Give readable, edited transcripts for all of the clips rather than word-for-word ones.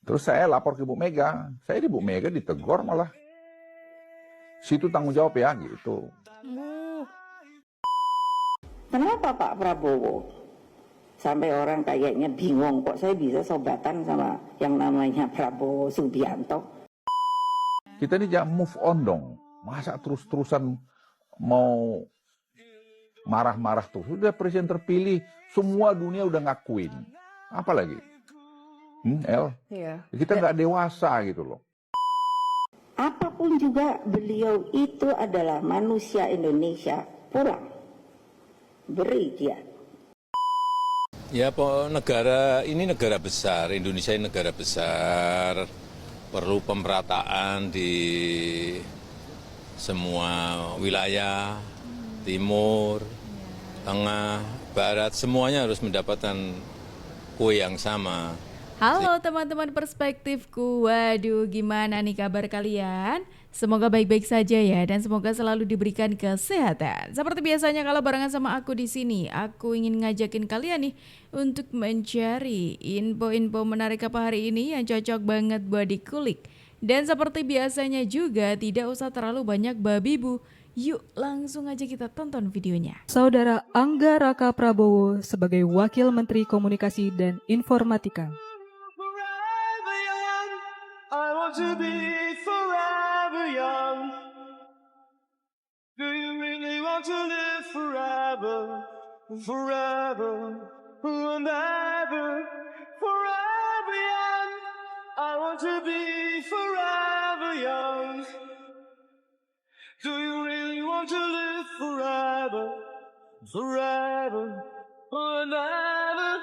Terus saya lapor ke Bu Mega, saya di Bu Mega ditegur malah. Situ tanggung jawab ya gitu. Kenapa Pak Prabowo sampai orang kayaknya bingung kok saya bisa sobatan sama yang namanya Prabowo Subianto? Kita ini jangan move on dong. Masa terus-terusan mau marah-marah tuh. Sudah presiden terpilih, semua dunia udah ngakuin. Apa lagi? El? Iya. Kita nggak dewasa gitu loh. Apapun juga beliau itu adalah manusia Indonesia, pulang. Beri dia. Ya, negara ini negara besar, Indonesia ini negara besar, perlu pemerataan di semua wilayah, timur, tengah, barat, semuanya harus mendapatkan kue yang sama. Halo teman-teman perspektifku, waduh gimana nih kabar kalian? Semoga baik-baik saja ya dan semoga selalu diberikan kesehatan. Seperti biasanya kalau barengan sama aku di sini, aku ingin ngajakin kalian nih untuk mencari info-info menarik apa hari ini yang cocok banget buat dikulik. Dan seperti biasanya juga tidak usah terlalu banyak babi bu. Yuk langsung aja kita tonton videonya. Saudara Angga Raka Prabowo sebagai Wakil Menteri Komunikasi dan Informatika. I want to be forever young. Do you really want to live forever, forever and ever, forever young? I want to be forever young. Do you really want to live forever, forever and ever?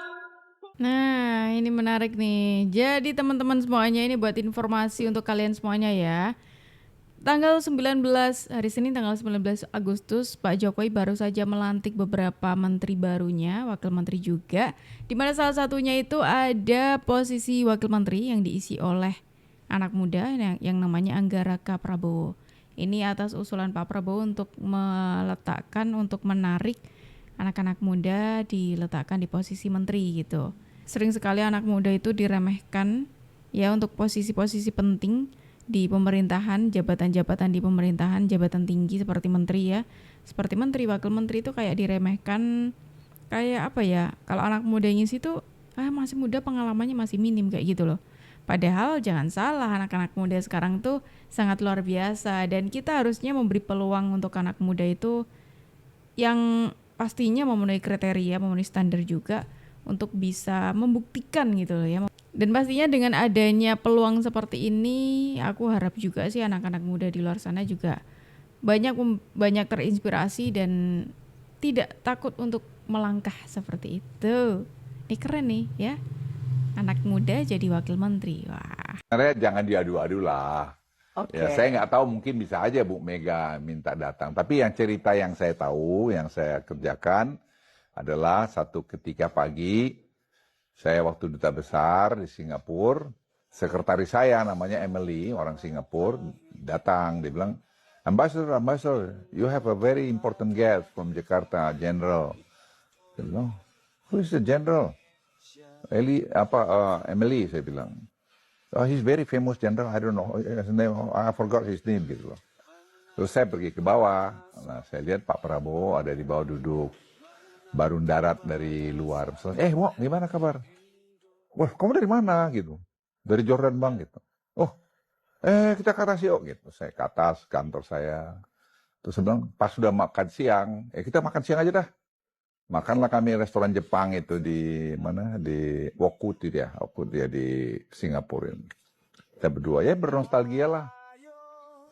Nah ini menarik nih. Jadi teman-teman semuanya ini buat informasi untuk kalian semuanya ya. Tanggal 19 hari Senin tanggal 19 Agustus Pak Jokowi baru saja melantik beberapa menteri barunya, wakil menteri juga. Di mana salah satunya itu ada posisi wakil menteri yang diisi oleh anak muda yang namanya Angga Raka Prabowo. Ini atas usulan Pak Prabowo untuk meletakkan, untuk menarik anak-anak muda diletakkan di posisi menteri gitu. Sering sekali anak muda itu diremehkan ya untuk posisi-posisi penting di pemerintahan, jabatan-jabatan di pemerintahan, jabatan tinggi seperti menteri ya. Seperti menteri, wakil menteri itu kayak diremehkan, kayak apa ya? Kalau anak muda ngisi tuh masih muda, pengalamannya masih minim kayak gitu loh. Padahal jangan salah, anak-anak muda sekarang tuh sangat luar biasa dan kita harusnya memberi peluang untuk anak muda itu yang pastinya memenuhi kriteria, memenuhi standar juga untuk bisa membuktikan gitu loh ya. Dan pastinya dengan adanya peluang seperti ini, aku harap juga sih anak-anak muda di luar sana juga banyak terinspirasi dan tidak takut untuk melangkah seperti itu. Ini keren nih ya. Anak muda jadi wakil menteri. Wah. Sebenarnya jangan diadu-adu lah. Oke. Ya, saya nggak tahu, mungkin bisa aja Bu Mega minta datang. Tapi yang cerita yang saya tahu, yang saya kerjakan adalah satu ketika pagi, saya waktu duta besar di Singapura, sekretaris saya namanya Emily, orang Singapura, datang. Dia bilang, Ambassador, you have a very important guest from Jakarta, General. Dia bilang, who is the General? Emily, saya bilang. Oh, he's very famous general, I don't know, his name, I forgot his name gitu loh. Terus saya pergi ke bawah, nah saya lihat Pak Prabowo ada di bawah duduk, baru darat dari luar. Wok, gimana kabar? Wah, kamu dari mana gitu? Dari Jordan Bang gitu. Oh, kita ke atas yuk gitu. Saya ke atas kantor saya. Terus saya bilang, pas sudah makan siang, kita makan siang aja dah. Makanlah kami restoran Jepang itu di mana, di Wokuti dia di Singapura. Kita berdua ya bernostalgia lah.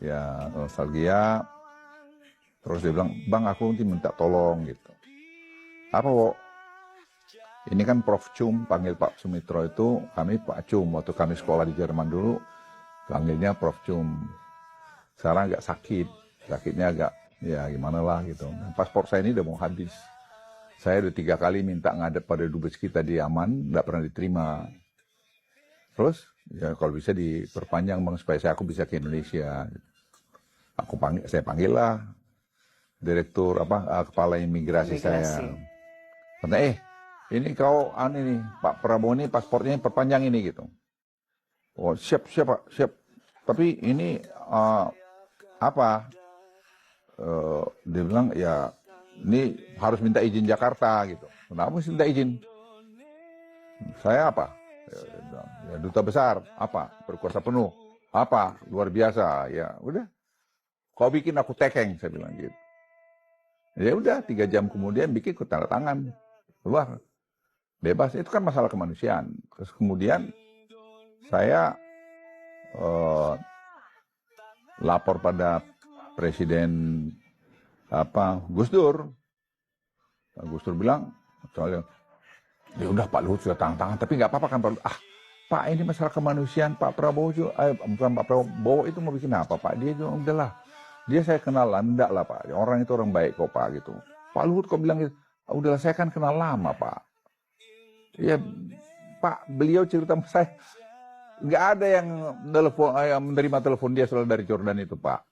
Ya nostalgia. Terus dia bilang, Bang aku nanti minta tolong gitu. Apa Wok? Ini kan Prof. Cum, panggil Pak Sumitro itu, kami Pak Cum. Waktu kami sekolah di Jerman dulu, panggilnya Prof. Cum. Sekarang agak sakit. Sakitnya agak, ya gimana lah gitu. Paspor saya ini udah mau habis. Saya udah 3 kali minta ngadep pada dubes kita di Aman, nggak pernah diterima. Terus, ya kalau bisa diperpanjang Bang, supaya aku bisa ke Indonesia. Saya panggil lah direktur kepala imigrasi saya. Kata, ini kau ini Pak Prabowo ini paspornya perpanjang ini gitu. Oh, siap, Pak, siap. Tapi ini apa? Dia bilang ya ini harus minta izin Jakarta gitu. Kenapa mesti minta izin? Saya apa? Ya, duta besar, apa? Berkuasa penuh, apa? Luar biasa, ya udah. Kau bikin aku tekeng, saya bilang gitu. Ya udah, 3 jam kemudian bikin ku tanda tangan, keluar, bebas. Itu kan masalah kemanusiaan. Terus kemudian saya lapor pada Presiden Gus Dur. Gus Dur bilang, soalnya ya udah Pak Luhut sudah tangan, tapi nggak apa-apa kan Pak Luhut. Pak ini masalah kemanusiaan, Pak Prabowo juga, bukan Pak Prabowo itu mau bikin apa Pak? Dia juga udahlah. Dia saya kenal lah, enggak lah Pak. Orang itu orang baik kok Pak gitu. Pak Luhut kok bilang gitu, udahlah saya kan kenal lama Pak. Ya Pak, beliau cerita sama saya, nggak ada yang menerima telepon dia soal dari Jordan itu Pak.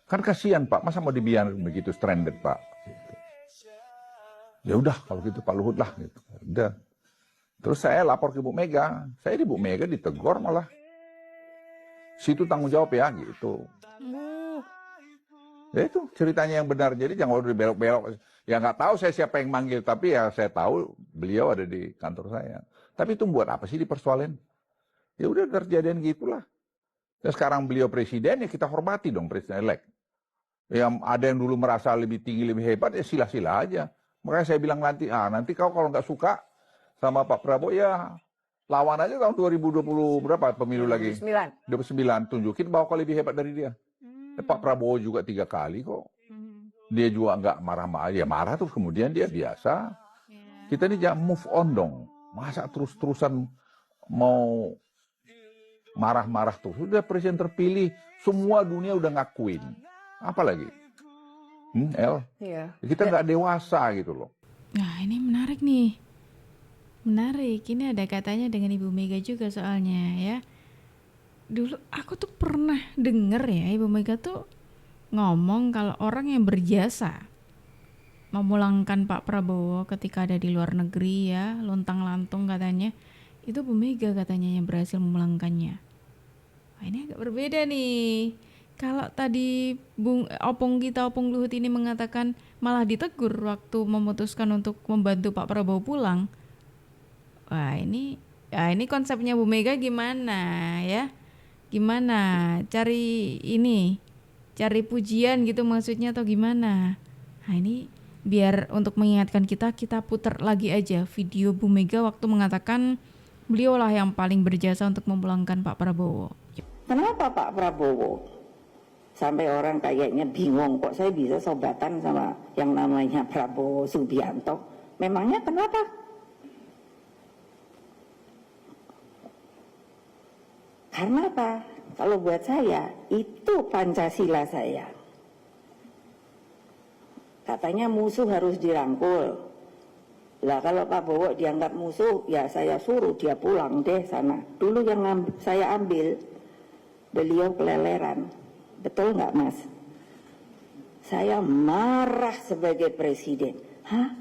Kan kasihan Pak, masa mau dibiarkan begitu stranded Pak? Ya udah kalau gitu Pak Luhut lah gitu. Udah. Terus saya lapor ke Bu Mega. Saya di Bu Mega ditegur malah. Situ tanggung jawab ya gitu. Ya itu ceritanya yang benar. Jadi jangan udah belok-belok. Ya nggak tahu saya siapa yang manggil, tapi ya saya tahu beliau ada di kantor saya. Tapi itu buat apa sih dipersoalin? Ya udah terjadian gitulah. Dan sekarang beliau presiden ya kita hormati dong presiden elek. Yang ada yang dulu merasa lebih tinggi lebih hebat ya sila-sila aja. Makanya saya bilang nanti kau kalau nggak suka sama Pak Prabowo ya lawan aja tahun 2020 berapa pemilu lagi? 29 tunjukin bahwa kau lebih hebat dari dia. Pak Prabowo juga 3 kali kok. Dia juga nggak marah-marah, ya marah terus kemudian dia biasa. Kita ini jangan move on dong. Masa terus-terusan mau marah-marah terus? Sudah presiden terpilih, semua dunia udah ngakuin. Apalagi? El? Iya. Kita nggak dewasa gitu loh. Nah ini menarik nih. Menarik, ini ada katanya dengan Ibu Mega juga soalnya ya. Dulu aku tuh pernah denger ya Ibu Mega tuh ngomong kalau orang yang berjasa memulangkan Pak Prabowo ketika ada di luar negeri ya, lontang-lantung katanya, itu Bu Mega katanya yang berhasil memulangkannya. Wah ini agak berbeda nih. Kalau tadi Opung Luhut ini mengatakan malah ditegur waktu memutuskan untuk membantu Pak Prabowo pulang. Wah ini konsepnya Bu Mega gimana ya? Gimana? Cari pujian gitu maksudnya atau gimana? Nah ini biar untuk mengingatkan kita putar lagi aja video Bu Mega waktu mengatakan beliaulah yang paling berjasa untuk memulangkan Pak Prabowo. Kenapa Pak Prabowo? Sampai orang kayaknya bingung kok saya bisa sobatan sama yang namanya Prabowo Subianto. Memangnya kenapa? Karena apa? Kalau buat saya, itu Pancasila saya. Katanya musuh harus dirangkul. Lah kalau Pak Prabowo dianggap musuh, ya saya suruh dia pulang deh sana. Dulu yang saya ambil, beliau keleleran. Betul nggak Mas? Saya marah sebagai presiden. Hah?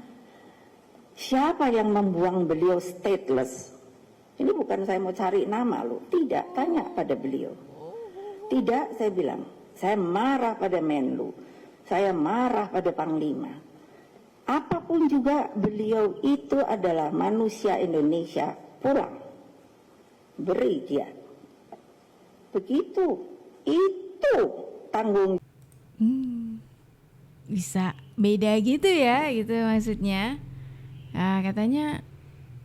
Siapa yang membuang beliau stateless? Ini bukan saya mau cari nama loh. Tidak, tanya pada beliau. Tidak, saya bilang. Saya marah pada Menlu. Saya marah pada Panglima. Apapun juga beliau itu adalah manusia Indonesia. Pulang. Beri dia. Begitu. Itu tanggung. Bisa beda gitu ya, gitu maksudnya. Nah, katanya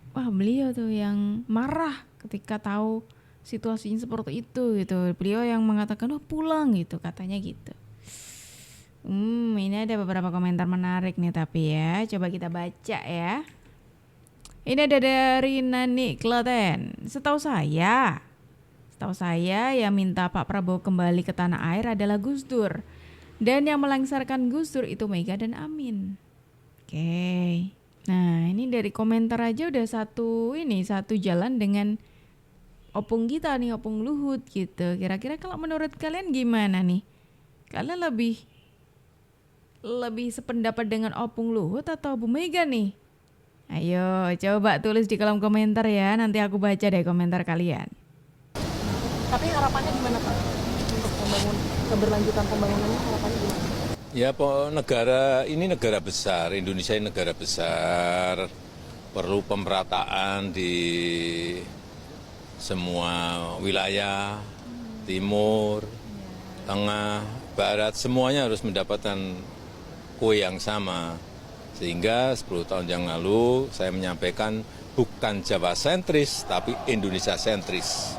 wah beliau tuh yang marah ketika tahu situasinya seperti itu gitu. Beliau yang mengatakan pulang gitu katanya gitu. Ini ada beberapa komentar menarik nih tapi ya, coba kita baca ya. Ini ada dari Nani Klaten. Setahu saya yang minta Pak Prabowo kembali ke tanah air adalah Gus Dur. Dan yang melengsarkan Gus Dur itu Mega dan Amin. Oke. Nah ini dari komentar aja udah satu jalan dengan opung kita nih, Opung Luhut gitu. Kira-kira kalau menurut kalian gimana nih? Kalian lebih sependapat dengan Opung Luhut atau Bu Mega nih? Ayo coba tulis di kolom komentar ya, nanti aku baca deh komentar kalian. Tapi harapannya gimana Pak? Untuk keberlanjutan pembangunannya harapannya gimana? Ya, negara ini negara besar, Indonesia ini negara besar, perlu pemerataan di semua wilayah, timur, tengah, barat, semuanya harus mendapatkan kue yang sama. Sehingga 10 tahun yang lalu saya menyampaikan bukan Jawa sentris, tapi Indonesia sentris.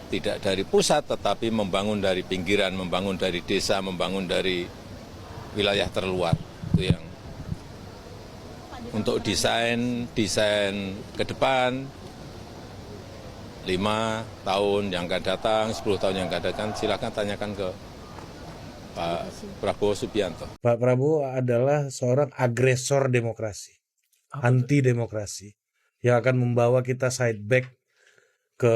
Tidak dari pusat, tetapi membangun dari pinggiran, membangun dari desa, membangun dari wilayah terluar. Itu yang untuk desain ke depan 5 tahun yang akan datang, 10 tahun yang akan datang, silakan tanyakan ke Pak Prabowo Subianto. Pak Prabowo adalah seorang agresor demokrasi, anti demokrasi, yang akan membawa kita side back ke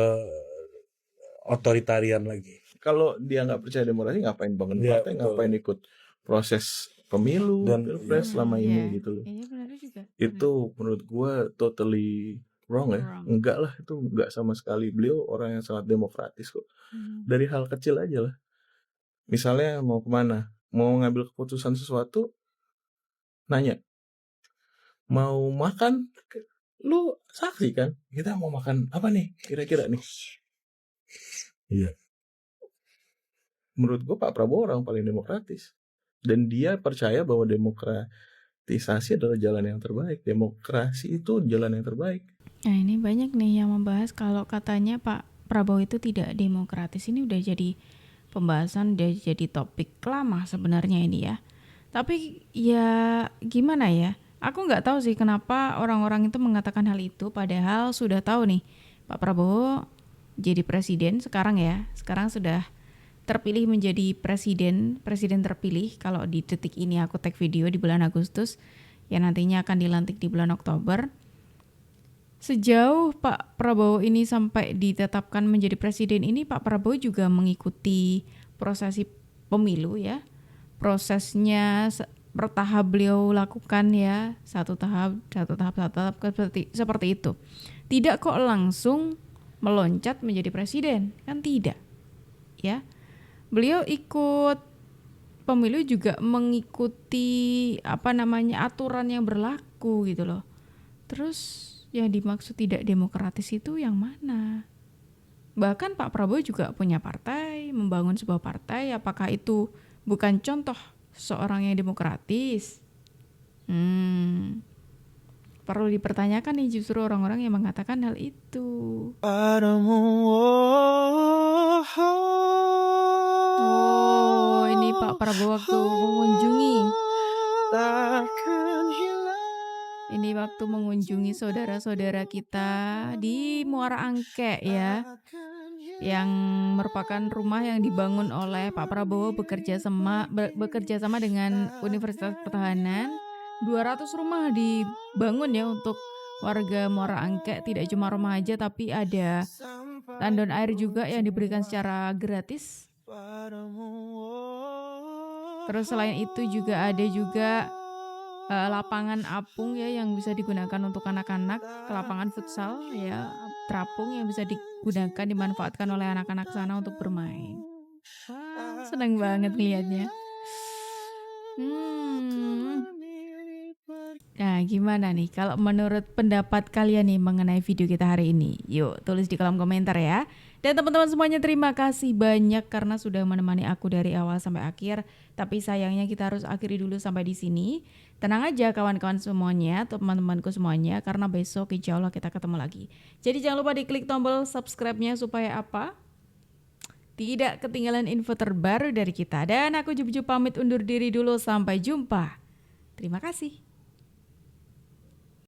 otoritarian lagi. Kalau dia nggak percaya demokrasi, ngapain bangun Ya, partai, betul. ngapain ikut proses pemilu Dan- pilpres selama ini gitu loh. Iya benar juga. Itu menurut gua totally wrong ya. Wrong. Enggak lah, itu enggak sama sekali. Beliau orang yang sangat demokratis kok. Dari hal kecil aja lah. Misalnya mau kemana, mau ngambil keputusan sesuatu, nanya, mau makan, lu saksi kan, kita mau makan apa nih kira-kira nih. Iya. Menurut gua Pak Prabowo orang paling demokratis. Dan dia percaya bahwa demokratisasi adalah jalan yang terbaik. Demokrasi itu jalan yang terbaik. Nah ini banyak nih yang membahas kalau katanya Pak Prabowo itu tidak demokratis. Ini udah jadi pembahasan, udah jadi topik lama sebenarnya ini ya. Tapi ya gimana ya, aku nggak tahu sih kenapa orang-orang itu mengatakan hal itu. Padahal sudah tahu nih Pak Prabowo jadi presiden sekarang ya. Sekarang sudah terpilih menjadi presiden terpilih. Kalau di detik ini aku tag video di bulan Agustus, yang nantinya akan dilantik di bulan Oktober. Sejauh Pak Prabowo ini sampai ditetapkan menjadi presiden ini, Pak Prabowo juga mengikuti prosesi pemilu ya. Prosesnya bertahap beliau lakukan ya, satu tahap seperti itu. Tidak kok langsung meloncat menjadi presiden, kan tidak. Ya. Beliau ikut pemilu juga mengikuti aturan yang berlaku gitu loh. Terus yang dimaksud tidak demokratis itu yang mana? Bahkan Pak Prabowo juga punya partai, membangun sebuah partai. Apakah itu bukan contoh seorang yang demokratis? Perlu dipertanyakan nih justru orang-orang yang mengatakan hal itu. Oh, ini Pak Prabowo waktu mengunjungi. Ini waktu mengunjungi saudara-saudara kita di Muara Angke ya, yang merupakan rumah yang dibangun oleh Pak Prabowo bekerja sama dengan Universitas Pertahanan. 200 rumah dibangun ya untuk warga Muara Angke, tidak cuma rumah aja tapi ada tandon air juga yang diberikan secara gratis. Terus selain itu juga ada lapangan apung ya yang bisa digunakan untuk anak-anak, lapangan futsal ya, terapung yang bisa digunakan dimanfaatkan oleh anak-anak sana untuk bermain. Wah, senang banget lihatnya. Nah, gimana nih kalau menurut pendapat kalian nih mengenai video kita hari ini? Yuk, tulis di kolom komentar ya. Dan teman-teman semuanya terima kasih banyak karena sudah menemani aku dari awal sampai akhir. Tapi sayangnya kita harus akhiri dulu sampai di sini. Tenang aja kawan-kawan semuanya, teman-temanku semuanya, karena besok insya Allah kita ketemu lagi. Jadi jangan lupa diklik tombol subscribe-nya supaya apa? Tidak ketinggalan info terbaru dari kita. Dan aku Juju pamit undur diri dulu, sampai jumpa. Terima kasih.